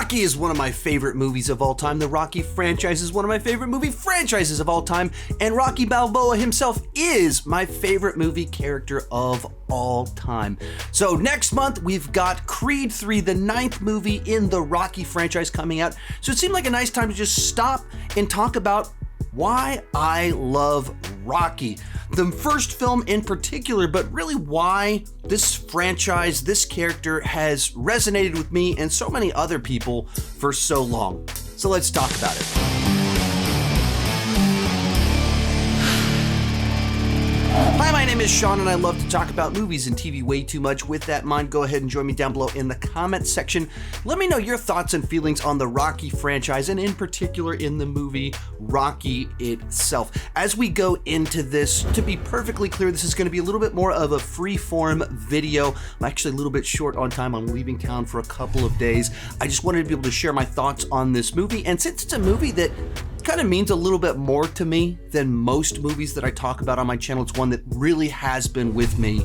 Rocky is one of my favorite movies of all time. The Rocky franchise is one of my favorite movie franchises of all time. And Rocky Balboa himself is my favorite movie character of all time. So next month, we've got Creed 3, the 9th movie in the Rocky franchise coming out. So it seemed like a nice time to just stop and talk about why I love Rocky. The first film in particular, but really why this franchise, this character has resonated with me and so many other people for so long. So let's talk about it. Hi, my name is Sean, and I love to talk about movies and TV way too much. With that in mind, go ahead and join me down below in the comments section. Let me know your thoughts and feelings on the Rocky franchise, and in particular in the movie Rocky itself. As we go into this, to be perfectly clear, this is going to be a little bit more of a free-form video. I'm actually a little bit short on time. I'm leaving town for a couple of days. I just wanted to be able to share my thoughts on this movie, and since it's a movie that kind of means a little bit more to me than most movies that I talk about on my channel, it's one that really has been with me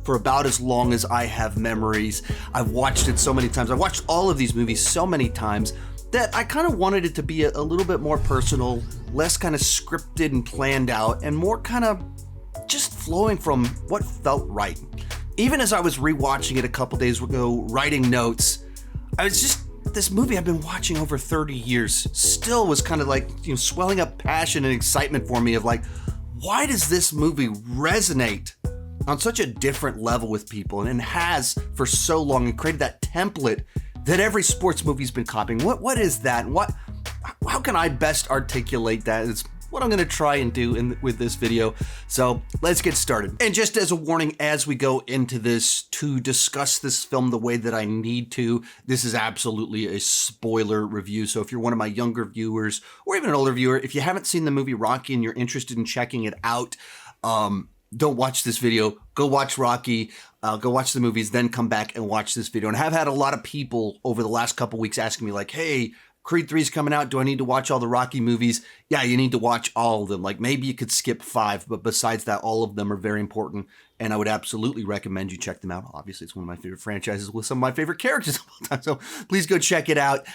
for about as long as I have memories. I've watched it so many times. I've watched all of these movies so many times that I kind of wanted it to be a little bit more personal, less kind of scripted and planned out, and more kind of just flowing from what felt right. Even as I was rewatching it a couple days ago, writing notes, I was just, this movie I've been watching over 30 years still was kind of like, swelling up passion and excitement for me of like, why does this movie resonate on such a different level with people and has for so long and created that template that every sports movie's been copying? What is that? And how can I best articulate that? It's what I'm going to try and do with this video. So let's get started. And just as a warning, as we go into this, to discuss this film the way that I need to, this is absolutely a spoiler review. So if you're one of my younger viewers or even an older viewer, if you haven't seen the movie Rocky and you're interested in checking it out, don't watch this video. Go watch Rocky, go watch the movies, then come back and watch this video. And I have had a lot of people over the last couple weeks asking me like, hey, Creed 3 is coming out. Do I need to watch all the Rocky movies? Yeah, you need to watch all of them. Like maybe you could skip 5, but besides that, all of them are very important. And I would absolutely recommend you check them out. Obviously, it's one of my favorite franchises with some of my favorite characters of all time. So please go check it out.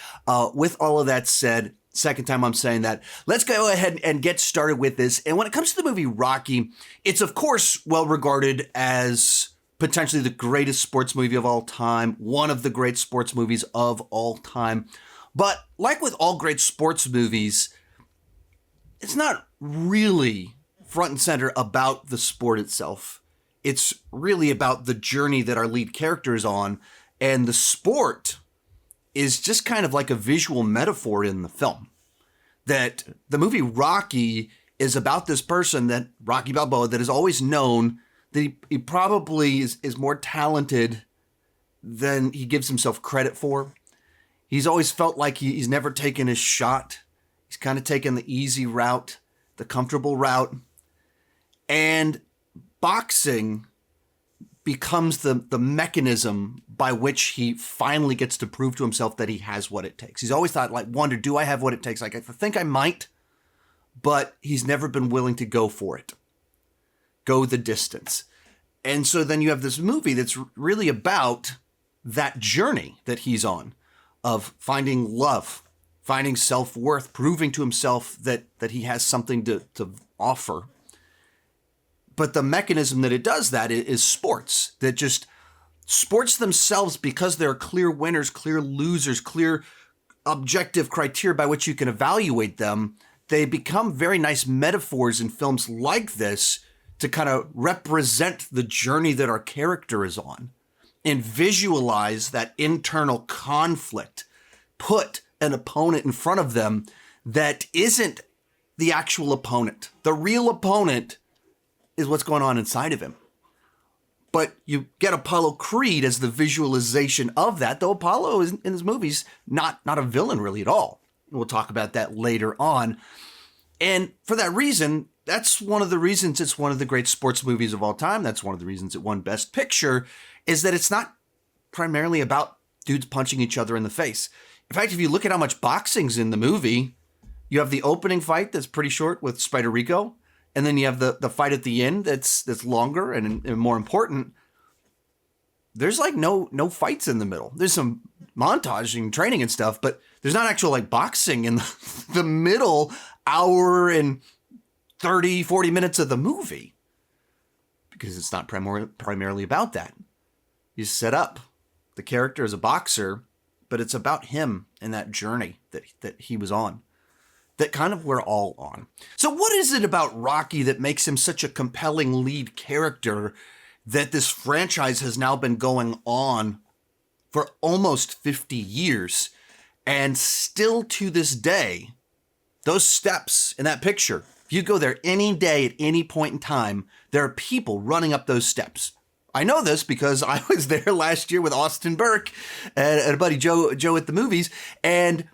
With all of that said, second time I'm saying that, let's go ahead and get started with this. And when it comes to the movie Rocky, it's of course well regarded as potentially the greatest sports movie of all time, one of the great sports movies of all time. But like with all great sports movies, it's not really front and center about the sport itself. It's really about the journey that our lead character is on, and the sport is just kind of like a visual metaphor in the film. That the movie Rocky is about this person, that Rocky Balboa, that is always known that he probably is more talented than he gives himself credit for. He's always felt like he's never taken his shot. He's kind of taken the easy route, the comfortable route. And boxing becomes the mechanism by which he finally gets to prove to himself that he has what it takes. He's always thought, like, wonder, do I have what it takes? Like, I think I might, but he's never been willing to go for it. Go the distance. And so then you have this movie that's really about that journey that he's on, of finding love, finding self-worth, proving to himself that he has something to offer. But the mechanism that it does that is sports, that just sports themselves, because there are clear winners, clear losers, clear objective criteria by which you can evaluate them. They become very nice metaphors in films like this to kind of represent the journey that our character is on, and visualize that internal conflict, put an opponent in front of them that isn't the actual opponent. The real opponent is what's going on inside of him. But you get Apollo Creed as the visualization of that, though Apollo is in his movies not a villain really at all. And we'll talk about that later on. And for that reason, that's one of the reasons it's one of the great sports movies of all time. That's one of the reasons it won Best Picture, is that it's not primarily about dudes punching each other in the face. In fact, if you look at how much boxing's in the movie, you have the opening fight that's pretty short with Spider Rico, and then you have the fight at the end that's longer and more important. there's like no fights in the middle. There's some montaging, training and stuff, but there's not actual like boxing in the middle hour and 30, 40 minutes of the movie, because it's not primarily about that. You set up the character as a boxer, but it's about him and that journey that he was on, that kind of we're all on. So what is it about Rocky that makes him such a compelling lead character that this franchise has now been going on for almost 50 years, and still to this day, those steps in that picture, if you go there any day at any point in time, there are people running up those steps. I know this because I was there last year with Austin Burke and a buddy Joe at the movies, and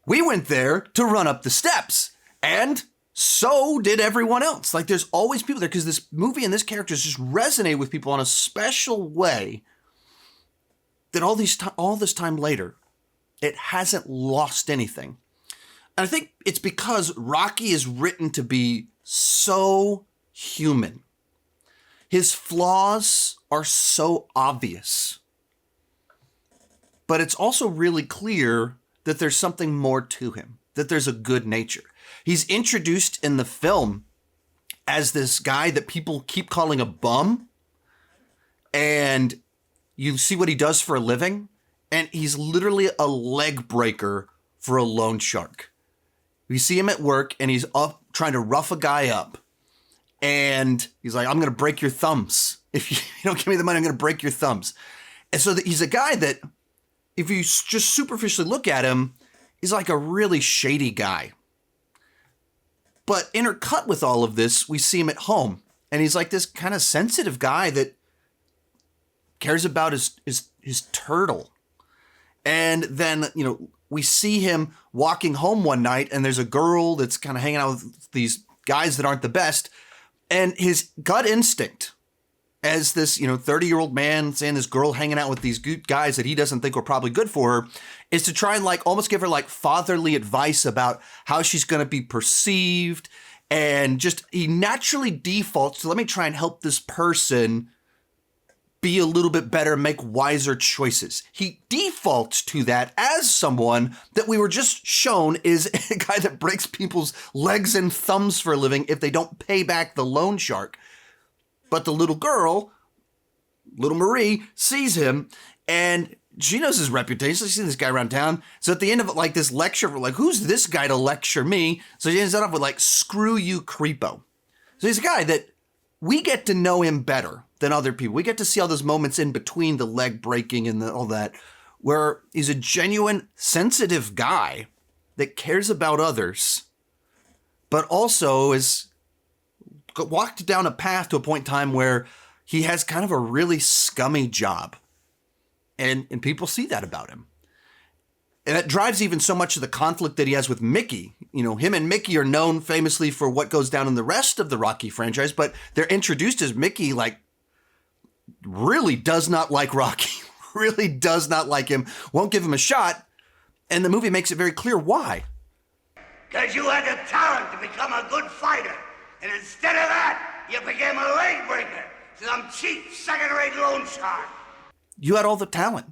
we went there to run up the steps, and so did everyone else. Like, there's always people there because this movie and this characters just resonate with people in a special way that all this time later, it hasn't lost anything. And I think it's because Rocky is written to be so human. His flaws are so obvious. But it's also really clear that there's something more to him, that there's a good nature. He's introduced in the film as this guy that people keep calling a bum, and you see what he does for a living, and he's literally a leg breaker for a loan shark. You see him at work, and he's up trying to rough a guy up, and he's like, I'm going to break your thumbs. If you don't give me the money, I'm going to break your thumbs. And so he's a guy that, if you just superficially look at him, he's like a really shady guy. But intercut with all of this, we see him at home, and he's like this kind of sensitive guy that cares about his turtle. And then, we see him walking home one night, and there's a girl that's kind of hanging out with these guys that aren't the best. And his gut instinct as this, 30-year-old man seeing this girl hanging out with these guys that he doesn't think are probably good for her, is to try and like almost give her like fatherly advice about how she's going to be perceived. And just, he naturally defaults to, let me try and help this person be a little bit better, make wiser choices. He defaults to that as someone that we were just shown is a guy that breaks people's legs and thumbs for a living if they don't pay back the loan shark. But the little girl, little Marie, sees him, and she knows his reputation. So she sees this guy around town. So at the end of it, like this lecture, we're like, who's this guy to lecture me? So she ends up with like, screw you, creepo. So he's a guy that we get to know him better than other people. We get to see all those moments in between the leg breaking and all that, where he's a genuine, sensitive guy that cares about others, but also is walked down a path to a point in time where he has kind of a really scummy job. And people see that about him. And that drives even so much of the conflict that he has with Mickey. Him and Mickey are known famously for what goes down in the rest of the Rocky franchise, but they're introduced as Mickey, like, really does not like Rocky, really does not like him, won't give him a shot. And the movie makes it very clear why. Because you had the talent to become a good fighter. And instead of that, you became a leg breaker. Some cheap, second-rate loan shark. You had all the talent.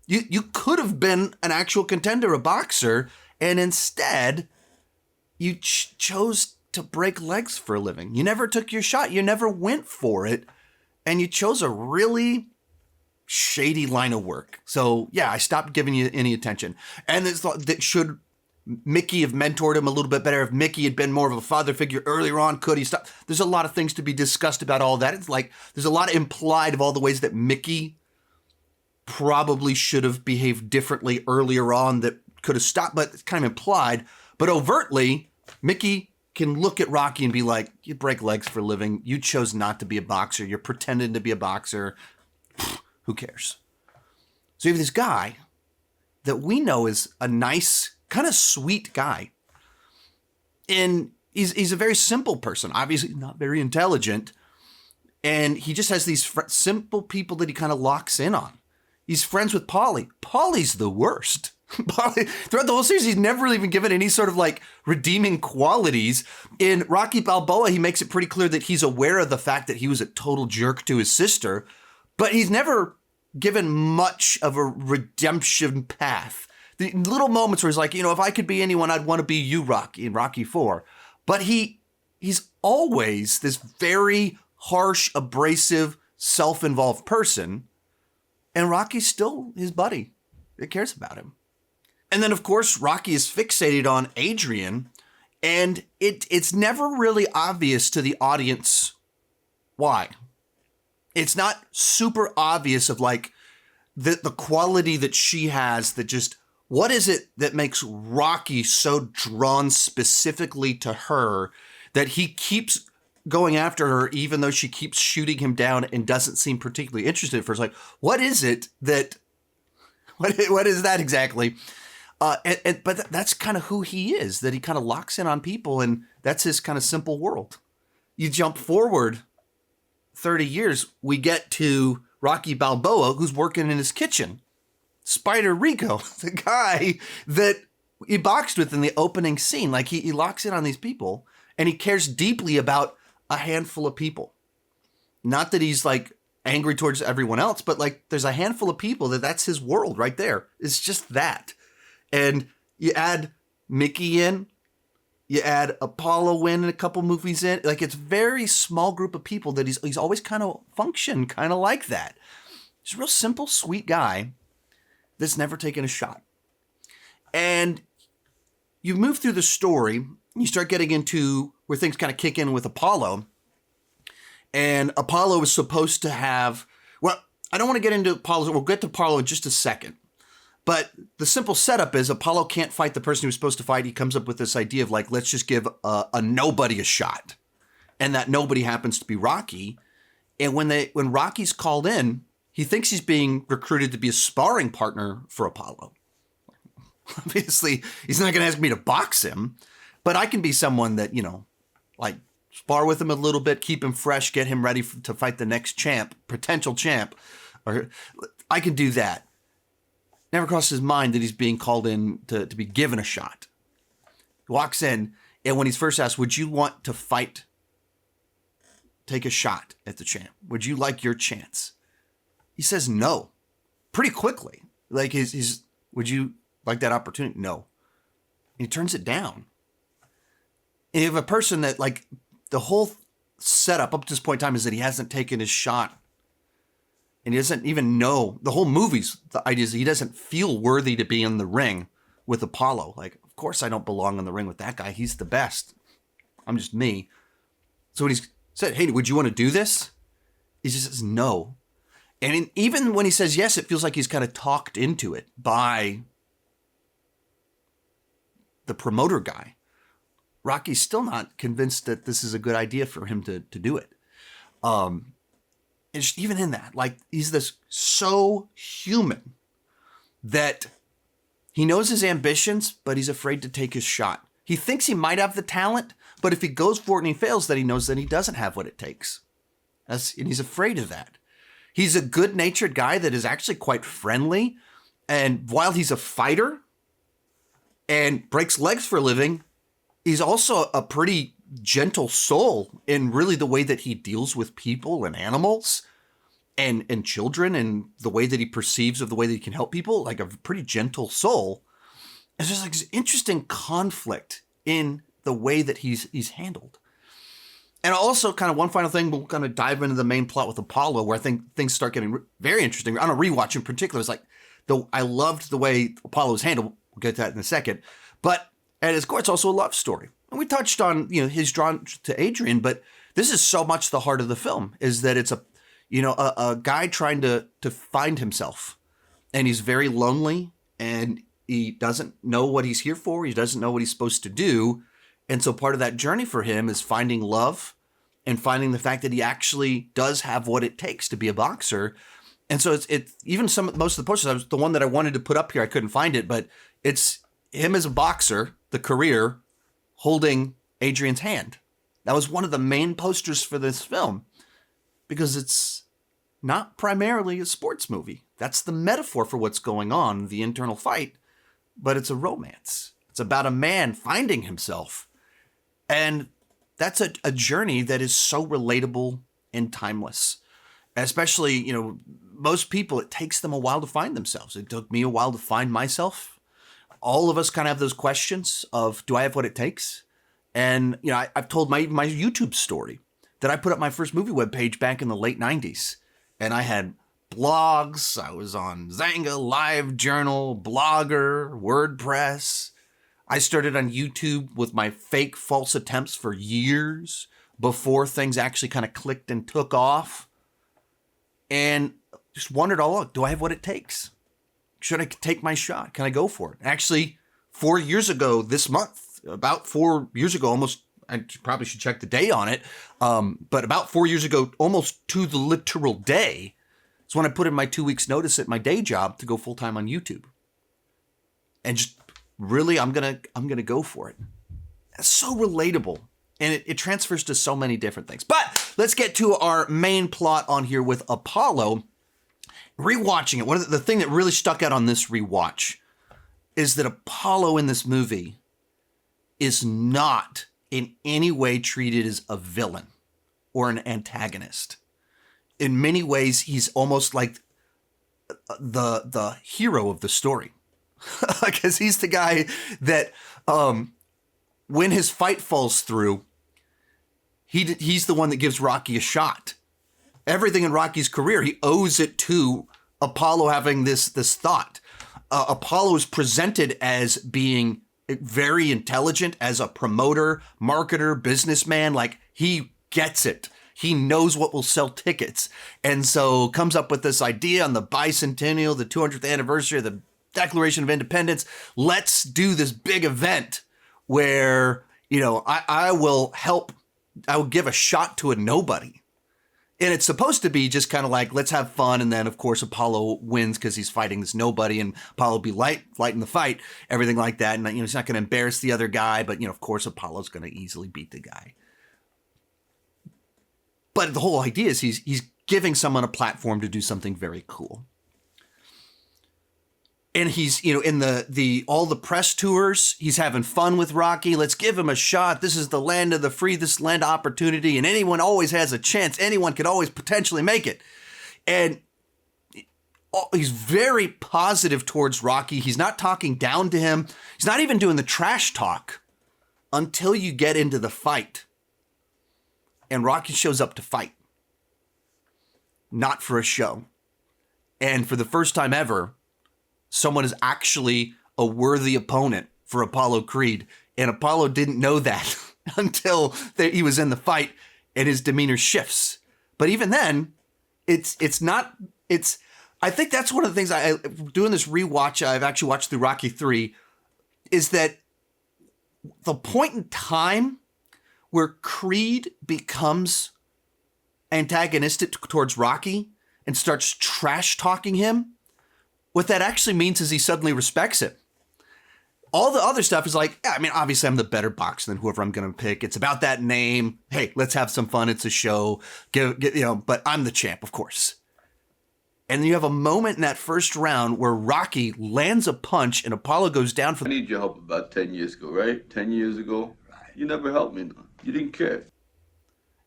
You could have been an actual contender, a boxer, and instead you chose to break legs for a living. You never took your shot. You never went for it. And you chose a really shady line of work. So, yeah, I stopped giving you any attention. And it's that should Mickey have mentored him a little bit better? If Mickey had been more of a father figure earlier on, could he stop? There's a lot of things to be discussed about all that. It's like there's a lot implied of all the ways that Mickey probably should have behaved differently earlier on that could have stopped, but it's kind of implied. But overtly, Mickey can look at Rocky and be like, you break legs for a living. You chose not to be a boxer. You're pretending to be a boxer. Who cares? So you have this guy that we know is a nice, kind of sweet guy. And he's a very simple person, obviously not very intelligent. And he just has these simple people that he kind of locks in on. He's friends with Paulie. Paulie's the worst. Paulie, throughout the whole series, he's never really been given any sort of like redeeming qualities. In Rocky Balboa, he makes it pretty clear that he's aware of the fact that he was a total jerk to his sister. But he's never given much of a redemption path. The little moments where he's like, if I could be anyone, I'd want to be you, Rocky, in Rocky 4. But he's always this very harsh, abrasive, self-involved person. And Rocky's still his buddy that cares about him. And then, of course, Rocky is fixated on Adrian. And it's never really obvious to the audience why. It's not super obvious of like the quality that she has that just, what is it that makes Rocky so drawn specifically to her that he keeps going after her even though she keeps shooting him down and doesn't seem particularly interested at first? Like, what is it that, what is that exactly? But that's kind of who he is, that he kind of locks in on people, and that's his kind of simple world. You jump forward 30 years, we get to Rocky Balboa, who's working in his kitchen. Spider Rico, the guy that he boxed with in the opening scene. Like he locks in on these people, and he cares deeply about a handful of people. Not that he's like angry towards everyone else, but like there's a handful of people that's his world right there. It's just that. And you add Mickey in, you add Apollo in a couple movies in, like it's a very small group of people that he's always kind of functioned kind of like that. He's a real simple, sweet guy that's never taken a shot. And you move through the story, you start getting into where things kind of kick in with Apollo. And Apollo is supposed to have, well, I don't want to get into Apollo. We'll get to Apollo in just a second. But the simple setup is Apollo can't fight the person he was supposed to fight. He comes up with this idea of like, let's just give a nobody a shot. And that nobody happens to be Rocky. And when Rocky's called in, he thinks he's being recruited to be a sparring partner for Apollo. Obviously, he's not going to ask me to box him, but I can be someone that, like spar with him a little bit, keep him fresh, get him ready to fight the next champ, potential champ. Or I can do that. Never crossed his mind that he's being called in to be given a shot. He walks in, and when he's first asked, would you want to fight, take a shot at the champ? Would you like your chance? He says no, pretty quickly. Like he's would you like that opportunity? No. And he turns it down. And you have a person that like the whole setup up to this point in time is that he hasn't taken his shot. And he doesn't even know, the whole movie's the idea is he doesn't feel worthy to be in the ring with Apollo. Like, of course I don't belong in the ring with that guy. He's the best. I'm just me. So when he said, hey, would you want to do this? He just says no. And even when he says yes, it feels like he's kind of talked into it by the promoter guy. Rocky's still not convinced that this is a good idea for him to do it. And even in that, like, he's this so human that he knows his ambitions, but he's afraid to take his shot. He thinks he might have the talent, but if he goes for it and he fails, then he knows that he doesn't have what it takes. And he's afraid of that. He's a good-natured guy that is actually quite friendly. And while he's a fighter and breaks legs for a living, he's also a pretty gentle soul in really the way that he deals with people and animals and children, and the way that he perceives of the way that he can help people, like a pretty gentle soul. And there's like this interesting conflict in the way that he's handled. And also kind of one final thing, we'll kind of dive into the main plot with Apollo, where I think things start getting very interesting. On a rewatch in particular, it's like, I loved the way Apollo was handled. We'll get to that in a second. But at its core, it's also a love story. And we touched on, his drawn to Adrian, but this is so much the heart of the film, is that it's a guy trying to find himself. And he's very lonely, and he doesn't know what he's here for. He doesn't know what he's supposed to do. And so part of that journey for him is finding love and finding the fact that he actually does have what it takes to be a boxer. And so it's even most of the posters, the one that I wanted to put up here, I couldn't find it, but it's him as a boxer, the career, holding Adrian's hand. That was one of the main posters for this film, because it's not primarily a sports movie. That's the metaphor for what's going on, the internal fight, but it's a romance. It's about a man finding himself. And that's a journey that is so relatable and timeless. Especially, most people, it takes them a while to find themselves. It took me a while to find myself. All of us kind of have those questions of, do I have what it takes? And, I've told my YouTube story that I put up my first movie webpage back in the late 90s. And I had blogs. I was on Zanga, LiveJournal, Blogger, WordPress. I started on YouTube with my fake false attempts for years before things actually kind of clicked and took off. And just wondered all along, do I have what it takes? Should I take my shot? Can I go for it? Actually, 4 years ago this month, about 4 years ago, almost, I probably should check the day on it, but about 4 years ago, almost to the literal day, is when I put in my 2 weeks notice at my day job to go full-time on YouTube. And just really, I'm gonna go for it. It's so relatable. And it transfers to so many different things. But let's get to our main plot on here with Apollo. Rewatching it, the thing that really stuck out on this rewatch is that Apollo in this movie is not in any way treated as a villain or an antagonist. In many ways, he's almost like the hero of the story. Because he's the guy that when his fight falls through, he's the one that gives Rocky a shot. Everything in Rocky's career, he owes it to Apollo having this thought. Apollo is presented as being very intelligent as a promoter, marketer, businessman. Like, he gets it. He knows what will sell tickets. And so comes up with this idea on the bicentennial, the 200th anniversary of the Declaration of Independence. Let's do this big event where, I will give a shot to a nobody. And it's supposed to be just kind of like, let's have fun. And then, of course, Apollo wins because he's fighting this nobody, and Apollo will be light in the fight, everything like that. And, he's not going to embarrass the other guy. But, of course, Apollo's going to easily beat the guy. But the whole idea is he's giving someone a platform to do something very cool. And he's, in all the press tours, he's having fun with Rocky. Let's give him a shot. This is the land of the free, this land of opportunity, and anyone always has a chance. Anyone could always potentially make it. And he's very positive towards Rocky. He's not talking down to him. He's not even doing the trash talk until you get into the fight. And Rocky shows up to fight. Not for a show. And for the first time ever, someone is actually a worthy opponent for Apollo Creed. And Apollo didn't know that until he was in the fight and his demeanor shifts. But even then, I think that's one of the things doing this rewatch, I've actually watched through Rocky 3, is that the point in time where Creed becomes antagonistic towards Rocky and starts trash talking him, what that actually means is he suddenly respects it. All the other stuff is like, obviously I'm the better boxer than whoever I'm going to pick. It's about that name. Hey, let's have some fun. It's a show. But I'm the champ, of course. And then you have a moment in that first round where Rocky lands a punch and Apollo goes down for... I need your help about 10 years ago, right? 10 years ago. You never helped me. You didn't care.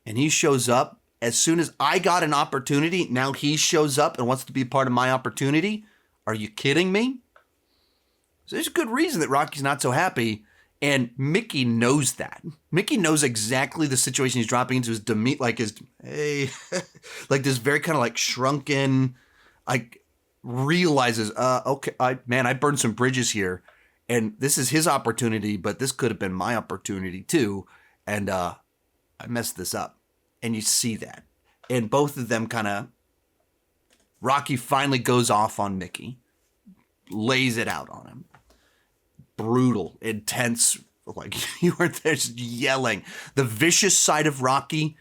And he shows up. As soon as I got an opportunity, now he shows up and wants to be a part of my opportunity. Are you kidding me? So there's a good reason that Rocky's not so happy. And Mickey knows that. Mickey knows exactly the situation he's dropping into. His demeanor, like his, hey, like this very kind of like shrunken, like realizes, okay, I burned some bridges here. And this is his opportunity, but this could have been my opportunity too. And I messed this up. And you see that. And both of them kind of, Rocky finally goes off on Mickey, lays it out on him. Brutal, intense, like you were there just yelling. The vicious side of Rocky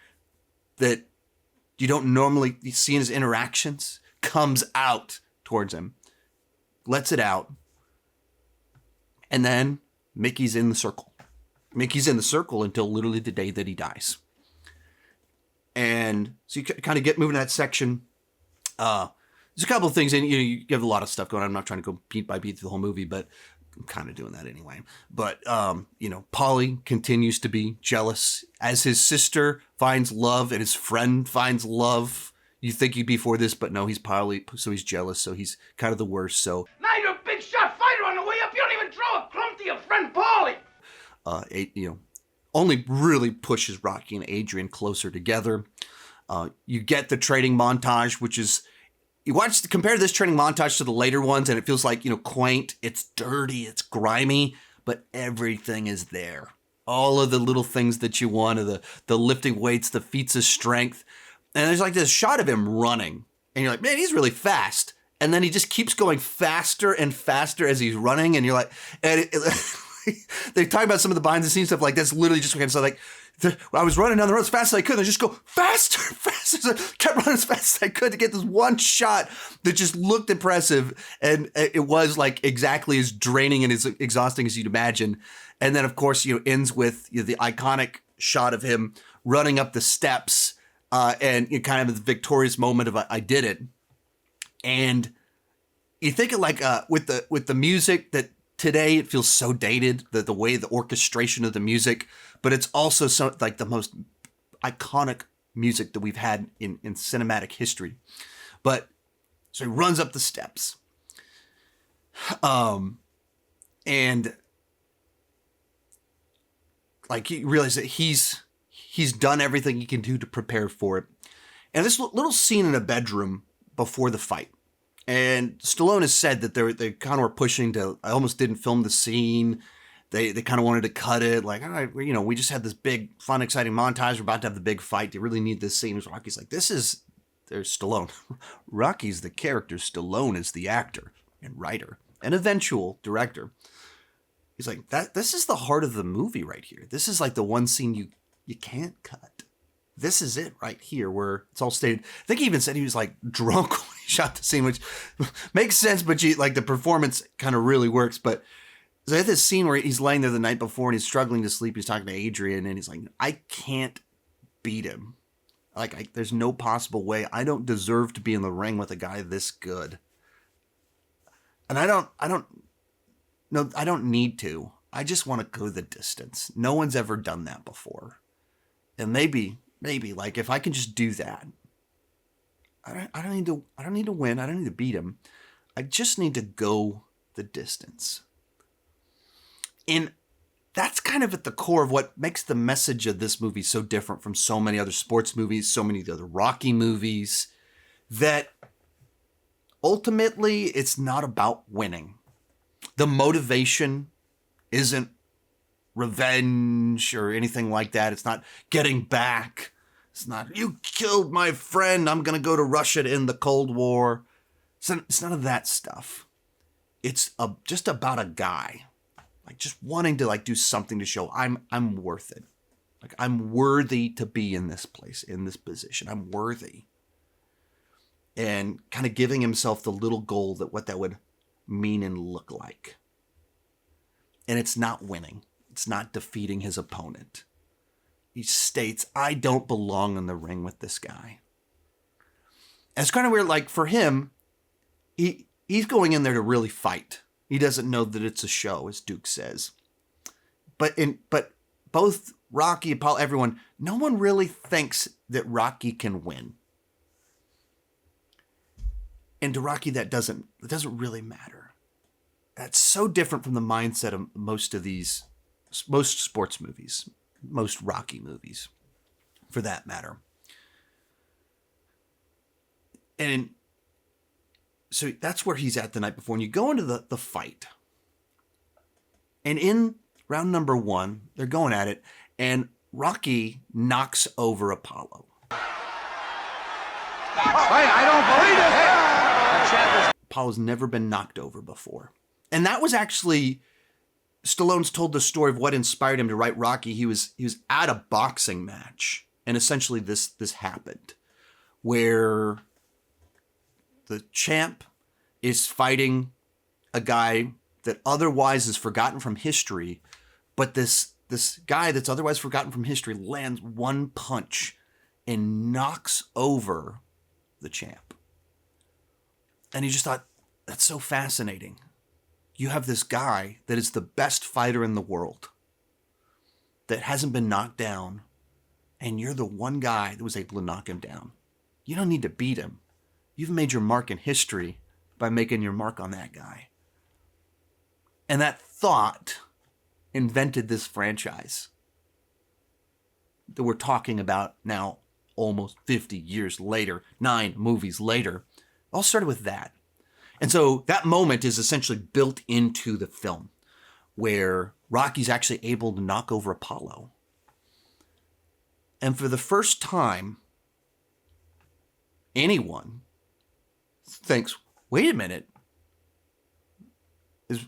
that you don't normally see in his interactions comes out towards him, lets it out. And then Mickey's in the circle. Mickey's in the circle until literally the day that he dies. And so you kind of get moving that section. There's a couple of things, and you have a lot of stuff going on. I'm not trying to go beat by beat through the whole movie, but I'm kind of doing that anyway. But, Paulie continues to be jealous as his sister finds love and his friend finds love, you think he'd be for this, but no, he's probably, so he's jealous, so he's kind of the worst, so. Now you're a big shot fighter on the way up. You don't even throw a crumb to your friend Paulie. Only really pushes Rocky and Adrian closer together. You get the training montage, which is, compare this training montage to the later ones, and it feels like, quaint, it's dirty, it's grimy, but everything is there. All of the little things that you want, the lifting weights, the feats of strength. And there's like this shot of him running, and you're like, man, he's really fast. And then he just keeps going faster and faster as he's running, and you're like, they talk about some of the behind the scenes stuff, like that's literally just so like, I was running down the road as fast as I could, and I just go faster, faster. So I kept running as fast as I could to get this one shot that just looked impressive, and it was like exactly as draining and as exhausting as you'd imagine. And then, of course, ends with the iconic shot of him running up the steps, and kind of the victorious moment of I did it. And you think of like with the music that. Today, it feels so dated, the way the orchestration of the music, but it's also so like the most iconic music that we've had in cinematic history. But so he runs up the steps, and like he realizes that he's done everything he can do to prepare for it. And this little scene in a bedroom before the fight. And Stallone has said that they kind of were pushing to, I almost didn't film the scene. They kind of wanted to cut it. Like, all right, we just had this big, fun, exciting montage. We're about to have the big fight. Do you really need this scene? Rocky's like, there's Stallone. Rocky's the character. Stallone is the actor and writer and eventual director. He's like, this is the heart of the movie right here. This is like the one scene you can't cut. This is it right here where it's all stated. I think he even said he was like drunk when he shot the scene, which makes sense, but like the performance kind of really works. But so I had this scene where he's laying there the night before and he's struggling to sleep. He's talking to Adrian and he's like, I can't beat him. Like, there's no possible way. I don't deserve to be in the ring with a guy this good. And I don't need to. I just want to go the distance. No one's ever done that before. And maybe like if I can just do that, I don't need to win. I don't need to beat him. I just need to go the distance. And that's kind of at the core of what makes the message of this movie so different from so many other sports movies, so many of the other Rocky movies, that ultimately it's not about winning. The motivation isn't revenge or anything like that. It's not getting back. It's not, you killed my friend, I'm going to go to Russia to end the Cold War. It's none of that stuff. It's just about a guy, like just wanting to like do something to show I'm worth it. Like I'm worthy to be in this place, in this position. I'm worthy. And kind of giving himself the little goal that what that would mean and look like. And it's not winning. It's not defeating his opponent. He states, I don't belong in the ring with this guy. And it's kind of weird, like for him, he's going in there to really fight. He doesn't know that it's a show, as Duke says. But both Rocky, Apollo, everyone, no one really thinks that Rocky can win. And to Rocky, that doesn't really matter. That's so different from the mindset of most sports movies, most Rocky movies, for that matter. And so that's where he's at the night before. And you go into the fight. And in round number 1, they're going at it. And Rocky knocks over Apollo. I don't believe it. Apollo's never been knocked over before. And that was actually, Stallone's told the story of what inspired him to write Rocky. He was at a boxing match. And essentially this happened. Where the champ is fighting a guy that otherwise is forgotten from history. But this guy that's otherwise forgotten from history lands one punch and knocks over the champ. And he just thought, that's so fascinating. You have this guy that is the best fighter in the world that hasn't been knocked down, and you're the one guy that was able to knock him down. You don't need to beat him. You've made your mark in history by making your mark on that guy. And that thought invented this franchise that we're talking about now almost 50 years later, 9 movies later. All started with that. And so that moment is essentially built into the film where Rocky's actually able to knock over Apollo. And for the first time, anyone thinks, wait a minute, is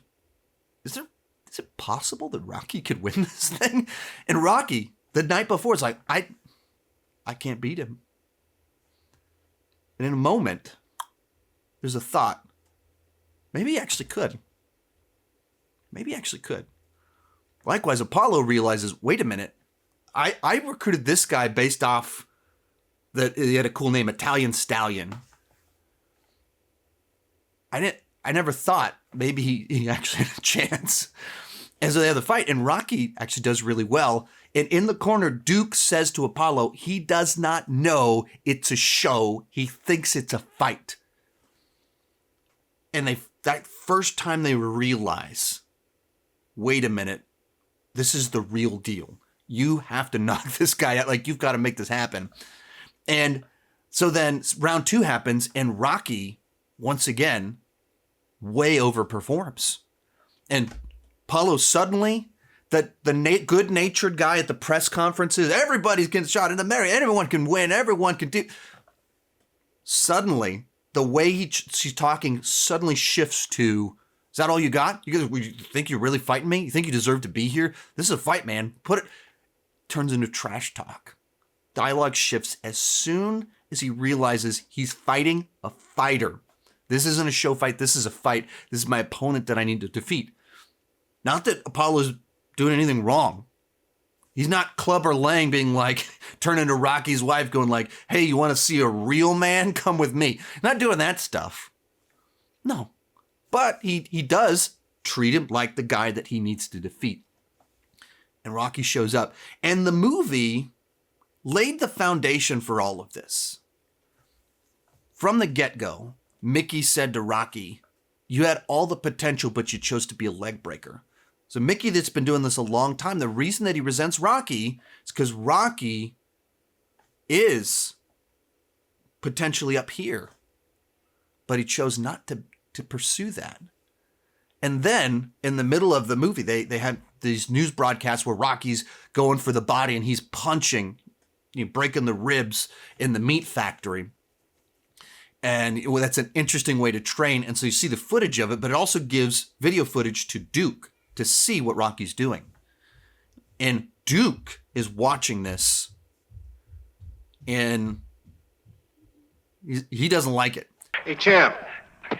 it possible that Rocky could win this thing? And Rocky, the night before, is like, I can't beat him. And in a moment, there's a thought, maybe he actually could. Maybe he actually could. Likewise, Apollo realizes, wait a minute, I recruited this guy based off that he had a cool name, Italian Stallion. I never thought maybe he actually had a chance. And so they have the fight, and Rocky actually does really well. And in the corner, Duke says to Apollo, he does not know it's a show. He thinks it's a fight. And that first time they realize, wait a minute, this is the real deal. You have to knock this guy out. Like, you've got to make this happen. And so then round 2 happens, and Rocky, once again, way overperforms. And Apollo suddenly, the good-natured guy at the press conferences, everybody's getting shot in the mirror, everyone can win, everyone can do. Suddenly, the way she's talking suddenly shifts to, is that all you got? You think you're really fighting me? You think you deserve to be here? This is a fight, man. Turns into trash talk. Dialogue shifts as soon as he realizes he's fighting a fighter. This isn't a show fight. This is a fight. This is my opponent that I need to defeat. Not that Apollo's doing anything wrong. He's not Clubber Lang being like, turning to Rocky's wife going like, hey, you want to see a real man? Come with me. Not doing that stuff. No. But he does treat him like the guy that he needs to defeat. And Rocky shows up. And the movie laid the foundation for all of this. From the get-go, Mickey said to Rocky, you had all the potential, but you chose to be a leg breaker. So Mickey, that's been doing this a long time, the reason that he resents Rocky is because Rocky is potentially up here, but he chose not to pursue that. And then in the middle of the movie, they had these news broadcasts where Rocky's going for the body and he's punching, breaking the ribs in the meat factory. And that's an interesting way to train. And so you see the footage of it, but it also gives video footage to Duke to see what Rocky's doing. And Duke is watching this and he doesn't like it. Hey, champ, you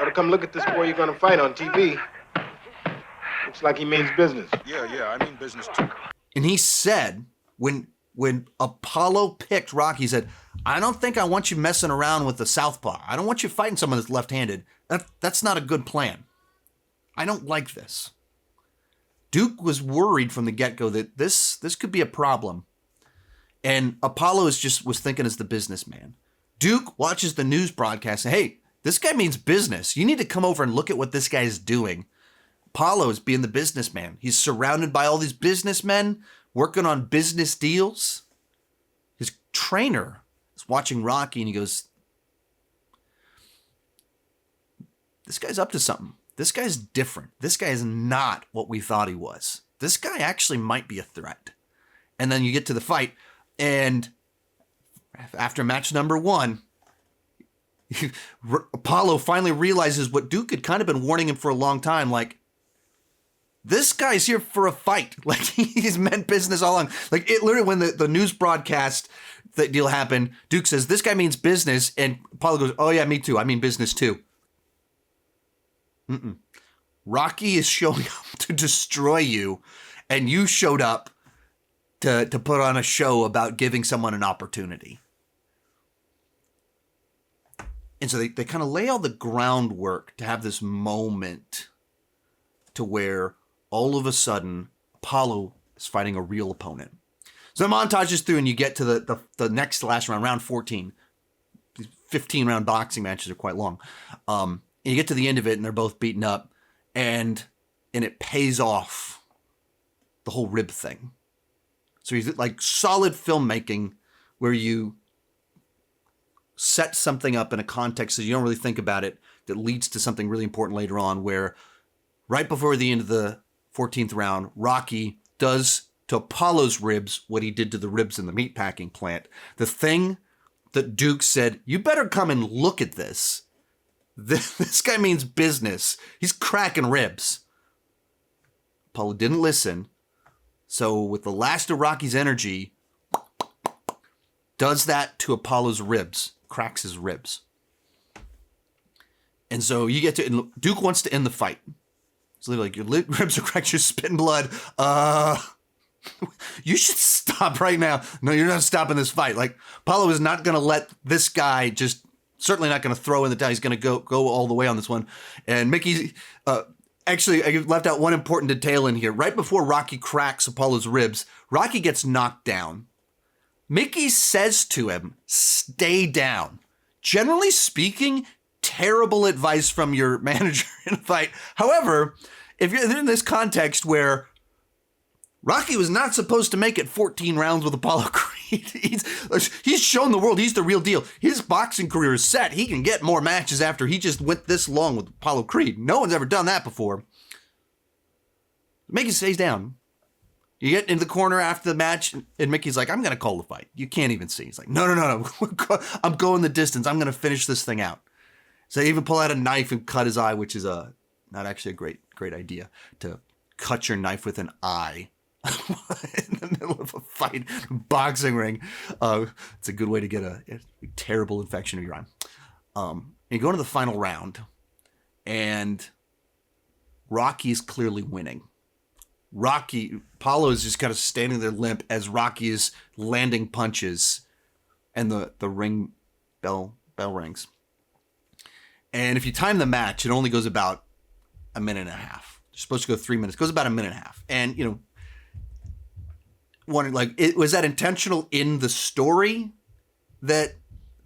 ought to come look at this boy you're going to fight on TV. Looks like he means business. Yeah, I mean business too. And he said, when Apollo picked Rocky, he said, I don't think I want you messing around with the southpaw. I don't want you fighting someone that's left-handed. That's not a good plan. I don't like this. Duke was worried from the get-go that this could be a problem. And Apollo was thinking as the businessman. Duke watches the news broadcast and, hey, this guy means business. You need to come over and look at what this guy is doing. Apollo is being the businessman. He's surrounded by all these businessmen working on business deals. His trainer is watching Rocky and he goes, this guy's up to something. This guy's different. This guy is not what we thought he was. This guy actually might be a threat. And then you get to the fight, and after match number 1, Apollo finally realizes what Duke had kind of been warning him for a long time, like, this guy's here for a fight. Like, he's meant business all along. Like, it literally, when the news broadcast that deal happened, Duke says, this guy means business, and Apollo goes, oh yeah, me too. I mean business too. Rocky is showing up to destroy you, and you showed up to put on a show about giving someone an opportunity. And so they kind of lay all the groundwork to have this moment to where all of a sudden Apollo is fighting a real opponent. So the montage is through and you get to the next last round 14. 15-round boxing matches are quite long. And you get to the end of it, and they're both beaten up, and it pays off the whole rib thing. So he's like solid filmmaking where you set something up in a context so you don't really think about it that leads to something really important later on, where right before the end of the 14th round, Rocky does to Apollo's ribs what he did to the ribs in the meatpacking plant. The thing that Duke said, you better come and look at this. This guy means business. He's cracking ribs. Apollo didn't listen. So with the last of Rocky's energy, does that to Apollo's ribs, cracks his ribs. And so you get to, Duke wants to end the fight. It's literally like, your ribs are cracked, you're spitting blood. You should stop right now. No, you're not stopping this fight. Like, Apollo is not going to let this guy just, certainly not going to throw in the towel. He's going to go all the way on this one. And Mickey, actually, I left out one important detail in here. Right before Rocky cracks Apollo's ribs, Rocky gets knocked down. Mickey says to him, stay down. Generally speaking, terrible advice from your manager in a fight. However, if you're in this context where Rocky was not supposed to make it 14 rounds with Apollo Creed, he's shown the world he's the real deal. His boxing career is set. He can get more matches after he just went this long with Apollo Creed. No one's ever done that before. Mickey stays down. You get in the corner after the match, and Mickey's like, I'm going to call the fight. You can't even see. He's like, no. I'm going the distance. I'm going to finish this thing out. So they even pull out a knife and cut his eye, which is not actually a great idea, to cut your knife with an eye in the middle of a fight, boxing ring. It's a good way to get a terrible infection of your eye. You go into the final round, and Rocky's clearly winning. Apollo is just kind of standing there limp as Rocky is landing punches, and the ring bell rings. And if you time the match, it only goes about a minute and a half. You're supposed to go 3 minutes. It goes about a minute and a half. And, was that intentional in the story that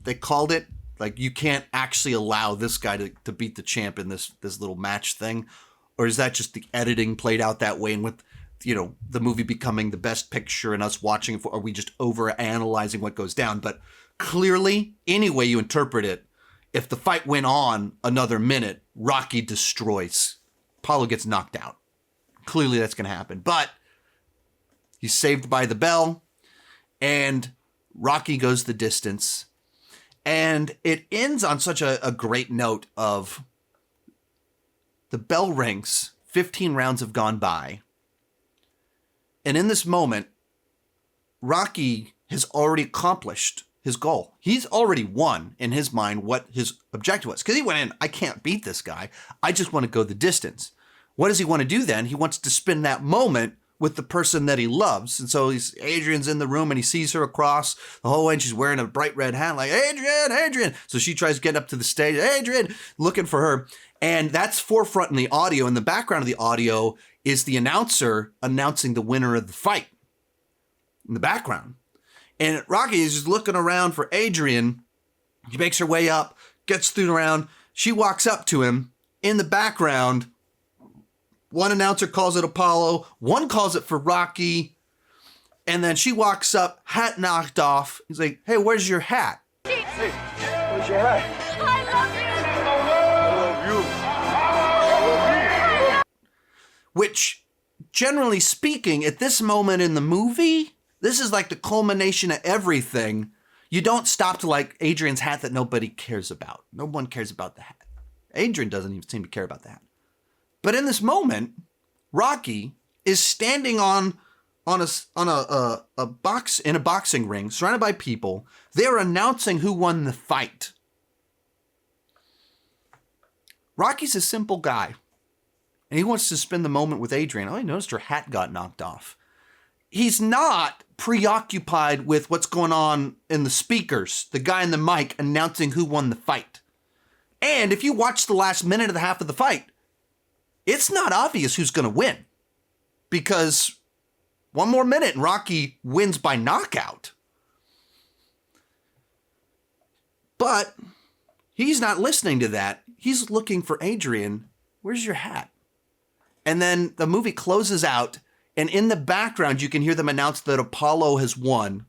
they called it? Like, you can't actually allow this guy to beat the champ in this little match thing? Or is that just the editing played out that way, and with, the movie becoming the best picture and us watching it, are we just over-analyzing what goes down? But clearly, any way you interpret it, if the fight went on another minute, Rocky destroys. Apollo gets knocked out. Clearly that's going to happen. But he's saved by the bell, and Rocky goes the distance. And it ends on such a great note of the bell rings, 15 rounds have gone by. And in this moment, Rocky has already accomplished his goal. He's already won in his mind what his objective was. Because he went in, I can't beat this guy. I just want to go the distance. What does he want to do then? He wants to spend that moment with the person that he loves. And so Adrian's in the room, and he sees her across the whole way, and she's wearing a bright red hat, like, Adrian. So she tries to get up to the stage, Adrian, looking for her. And that's forefront in the audio. In the background of the audio is the announcer announcing the winner of the fight in the background. And Rocky is just looking around for Adrian. She makes her way up, gets through the round. She walks up to him. In the background, one announcer calls it Apollo, one calls it for Rocky. And then she walks up, hat knocked off. He's like, hey, where's your hat? Hey, where's your hat? I love you. I love you. Which, generally speaking, at this moment in the movie, this is like the culmination of everything. You don't stop to like Adrian's hat that nobody cares about. No one cares about the hat. Adrian doesn't even seem to care about the hat. But in this moment, Rocky is standing in a boxing ring, surrounded by people. They're announcing who won the fight. Rocky's a simple guy, and he wants to spend the moment with Adrian. Oh, I noticed her hat got knocked off. He's not preoccupied with what's going on in the speakers, the guy in the mic announcing who won the fight. And if you watch the last minute of the half of the fight, it's not obvious who's going to win, because one more minute and Rocky wins by knockout. But He's not listening to that. He's looking for Adrian. Where's your hat? And then the movie closes out, and in the background, you can hear them announce that Apollo has won.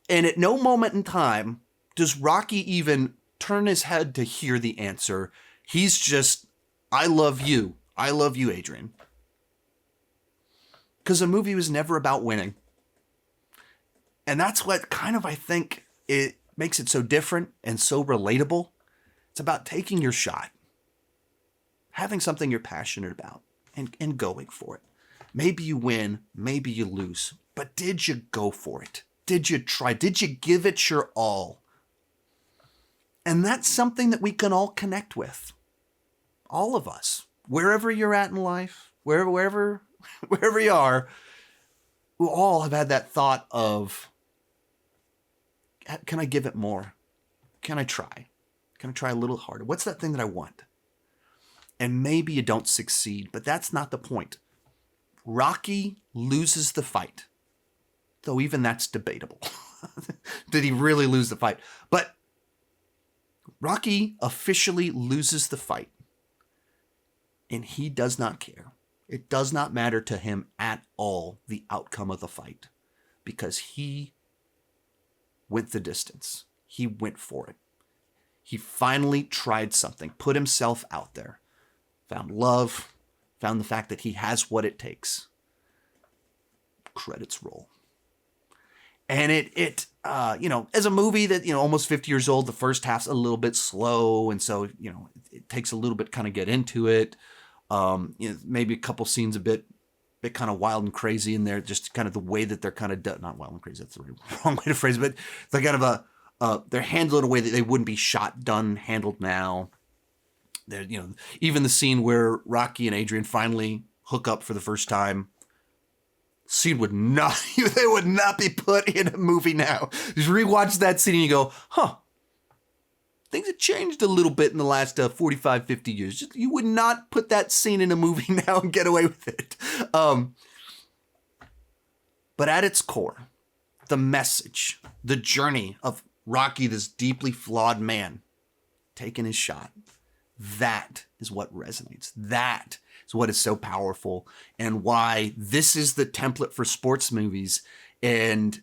And at no moment in time does Rocky even turn his head to hear the answer. He's just, I love you. I love you, Adrian. Because the movie was never about winning. And that's what kind of, I think, it makes it so different and so relatable. It's about taking your shot, having something you're passionate about, and going for it. Maybe you win, maybe you lose, but did you go for it? Did you try? Did you give it your all? And that's something that we can all connect with. All of us, wherever you're at in life, wherever you are, we all have had that thought of, can I give it more? Can I try? Can I try a little harder? What's that thing that I want? And maybe you don't succeed, but that's not the point. Rocky loses the fight, though even that's debatable. Did he really lose the fight? But Rocky officially loses the fight, and he does not care. It does not matter to him at all the outcome of the fight, because he went the distance. He went for it. He finally tried something, put himself out there, found love, found the fact that he has what it takes. Credits roll. And it as a movie that, almost 50 years old, the first half's a little bit slow. And so, it takes a little bit kind of get into it. Maybe a couple scenes a bit kind of wild and crazy in there. Just kind of the way that they're kind of done. Not wild and crazy. That's the wrong way to phrase it. But they're kind of they're handled in a way that they wouldn't be handled now. There, even the scene where Rocky and Adrian finally hook up for the first time. Scene would not be put in a movie now. Just rewatch that scene and you go, things have changed a little bit in the last 45, 50 years. You would not put that scene in a movie now and get away with it. But at its core, the message, the journey of Rocky, this deeply flawed man, taking his shot, that is what resonates. That is what is so powerful, and why this is the template for sports movies. And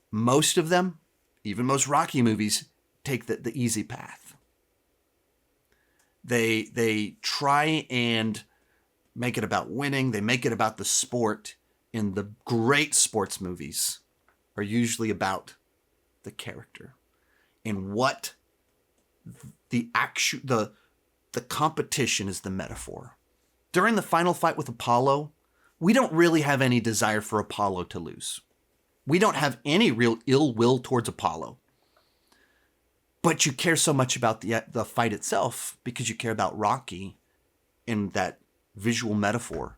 most of them, even most Rocky movies, take the easy path. They try and make it about winning. They make it about the sport. And the great sports movies are usually about the character and what the competition is the metaphor. During the final fight with Apollo, we don't really have any desire for Apollo to lose. We don't have any real ill will towards Apollo. But you care so much about the fight itself because you care about Rocky and that visual metaphor.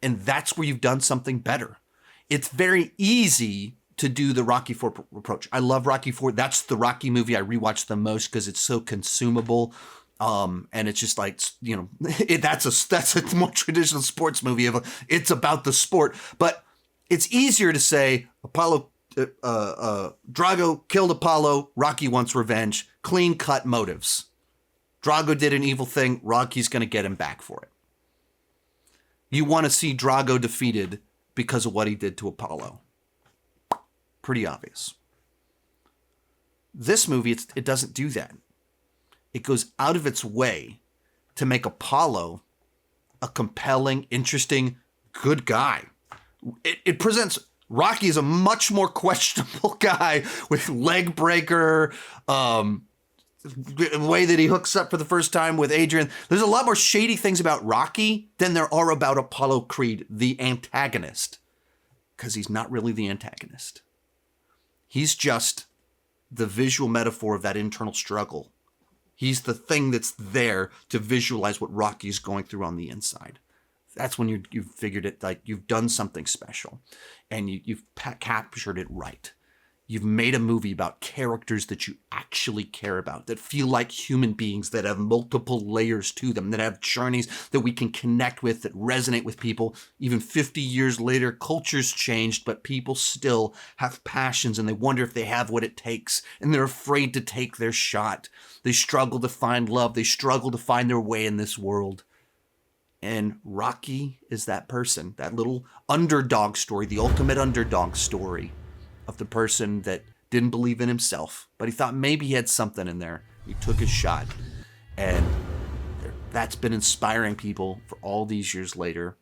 And that's where you've done something better. It's very easy to do the Rocky IV approach. I love Rocky IV. That's the Rocky movie I rewatch the most because it's so consumable. And it's just like, that's a more traditional sports movie. It's about the sport. But it's easier to say Drago killed Apollo, Rocky wants revenge, clean cut motives. Drago did an evil thing, Rocky's going to get him back for it. You want to see Drago defeated because of what he did to Apollo. Pretty obvious. This movie, it doesn't do that. It goes out of its way to make Apollo a compelling, interesting, good guy. It presents Rocky as a much more questionable guy with leg breaker, the way that he hooks up for the first time with Adrian. There's a lot more shady things about Rocky than there are about Apollo Creed, the antagonist. Because he's not really the antagonist. He's just the visual metaphor of that internal struggle. He's the thing that's there to visualize what Rocky's going through on the inside. That's when you've figured it, like you've done something special and you've captured it right. You've made a movie about characters that you actually care about, that feel like human beings, that have multiple layers to them, that have journeys that we can connect with, that resonate with people. Even 50 years later, culture's changed, but people still have passions and they wonder if they have what it takes, and they're afraid to take their shot. They struggle to find love. They struggle to find their way in this world. And Rocky is that person, that little underdog story, the ultimate underdog story of the person that didn't believe in himself, but he thought maybe he had something in there. He took his shot, and that's been inspiring people for all these years later.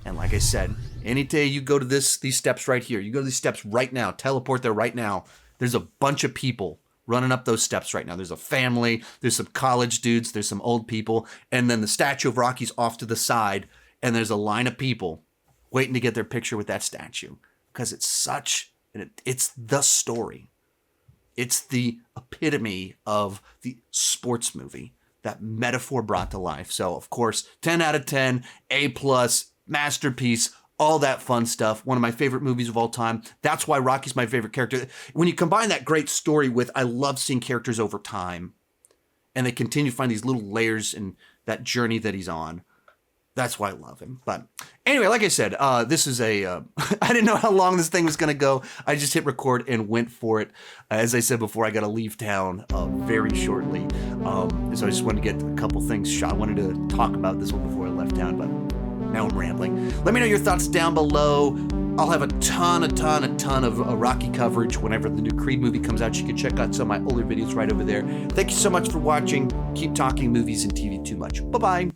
And like I said, any day you go to these steps right here, you go to these steps right now, teleport there right now, there's a bunch of people running up those steps right now. There's a family, there's some college dudes, there's some old people, and then the statue of Rocky's off to the side, and there's a line of people waiting to get their picture with that statue, because it's the story. It's the epitome of the sports movie, that metaphor brought to life. So, of course, 10 out of 10, A+, masterpiece, all that fun stuff. One of my favorite movies of all time. That's why Rocky's my favorite character. When you combine that great story with, I love seeing characters over time, and they continue to find these little layers in that journey that he's on. That's why I love him. But anyway, like I said, this is I didn't know how long this thing was going to go. I just hit record and went for it. As I said before, I got to leave town very shortly. So I just wanted to get a couple things shot. I wanted to talk about this one before I left town, but now I'm rambling. Let me know your thoughts down below. I'll have a ton of Rocky coverage whenever the new Creed movie comes out. You can check out some of my older videos right over there. Thank you so much for watching. Keep talking movies and TV too much. Bye-bye.